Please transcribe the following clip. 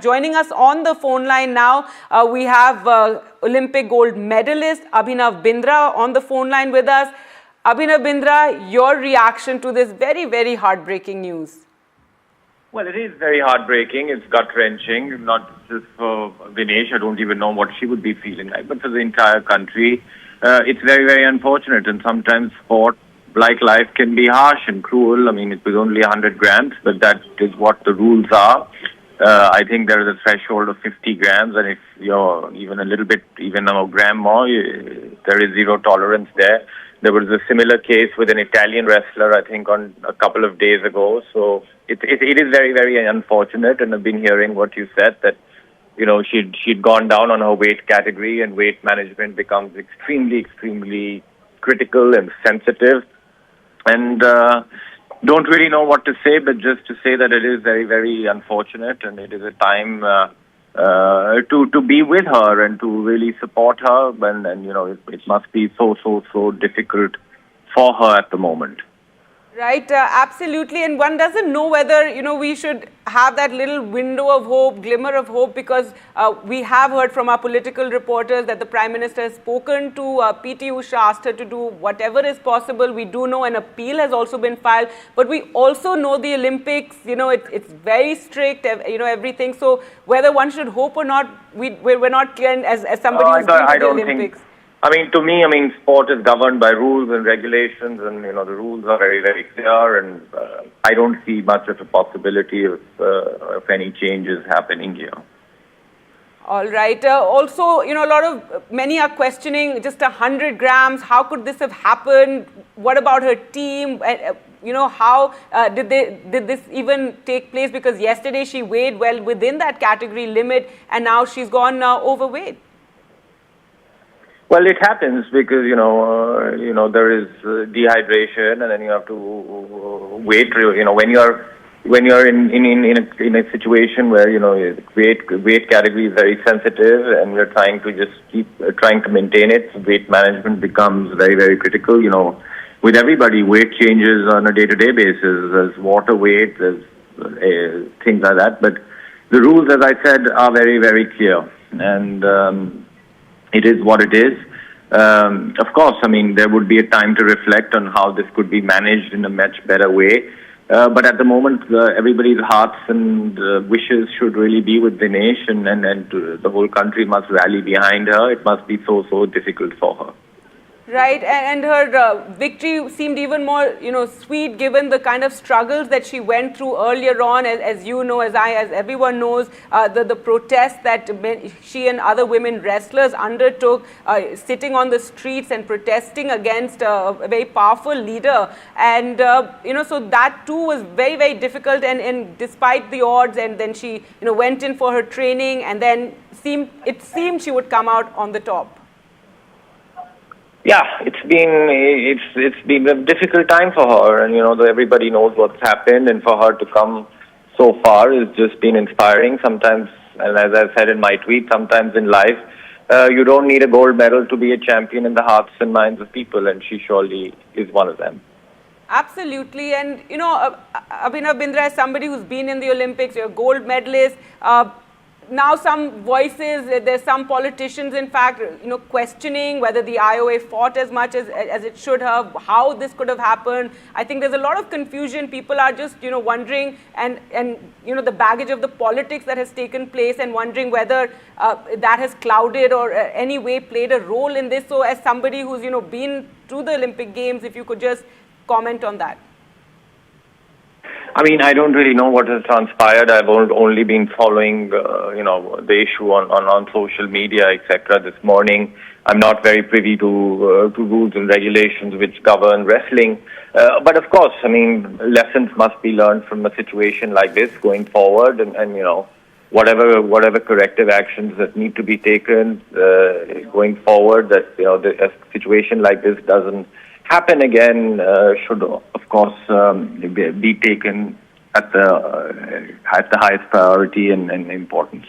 Joining us on the phone line now, we have Olympic gold medalist Abhinav Bindra on the phone line with us. Abhinav Bindra, your reaction to this very, very heartbreaking news? Well, it is very heartbreaking. It's gut-wrenching, not just for Vinesh. I don't even know what she would be feeling like, but for the entire country. It's very, very unfortunate. And sometimes sport, like life, can be harsh and cruel. I mean, it was only 100 grams, but that is what the rules are. I think there is a threshold of 50 grams, and if you're even a little bit, even a gram more, there is zero tolerance there. There was a similar case with an Italian wrestler, I think, on a couple of days ago. So it is very, very unfortunate, and I've been hearing what you said, that, you know, she'd gone down on her weight category, and weight management becomes extremely, extremely critical and sensitive. And don't really know what to say, but just to say that it is very, very unfortunate, and it is a time to be with her and to really support her. And you know, it must be so difficult for her at the moment. Right, absolutely. And one doesn't know whether, you know, we should have that little window of hope, glimmer of hope, because we have heard from our political reporters that the Prime Minister has spoken to PT Usha, asked her to do whatever is possible. We do know an appeal has also been filed, but we also know the Olympics, you know, it's very strict, you know, everything. So whether one should hope or not, we're not clear as somebody who's been to the Olympics. I mean, to me, sport is governed by rules and regulations, and, you know, the rules are very, very clear, and I don't see much of a possibility of any changes happening here. All right. Also, you know, many are questioning just 100 grams. How could this have happened? What about her team? You know, how did this even take place? Because yesterday she weighed well within that category limit, and now she's gone overweight. Well, it happens because, you know, there is dehydration, and then you have to wait. You know, when you're in a situation where, you know, weight category is very sensitive, and you're trying to just keep trying to maintain it, weight management becomes very, very critical. You know, with everybody, weight changes on a day-to-day basis. There's water weight, there's things like that. But the rules, as I said, are very, very clear, and it is what it is. Of course, I mean, there would be a time to reflect on how this could be managed in a much better way. But at the moment, everybody's hearts and wishes should really be with Vinesh, and the whole country must rally behind her. It must be so difficult for her. Right, and her victory seemed even more, you know, sweet, given the kind of struggles that she went through earlier on, as you know, as everyone knows, the protests that she and other women wrestlers undertook, sitting on the streets and protesting against a very powerful leader. And, you know, so that too was very, very difficult, and despite the odds, and then she, you know, went in for her training, and then it seemed she would come out on the top. Yeah, it's been a difficult time for her, and, you know, everybody knows what's happened, and for her to come so far has just been inspiring. Sometimes, and as I've said in my tweet, sometimes in life, you don't need a gold medal to be a champion in the hearts and minds of people, and she surely is one of them. Absolutely. And, you know, Abhinav Bindra, as somebody who's been in the Olympics, you're a gold medalist. Now some voices, there's some politicians, in fact, you know, questioning whether the IOA fought as much as it should have, how this could have happened. I think there's a lot of confusion. People are just, you know, wondering, and you know, the baggage of the politics that has taken place, and wondering whether that has clouded or any way played a role in this. So as somebody who's, you know, been through the Olympic Games, if you could just comment on that. I mean, I don't really know what has transpired. I've only been following, you know, the issue on social media, etc. This morning, I'm not very privy to rules and regulations which govern wrestling. But of course, I mean, lessons must be learned from a situation like this going forward, and you know, whatever corrective actions that need to be taken going forward, that, you know, a situation like this doesn't happen again, should of course be taken at the highest priority and importance.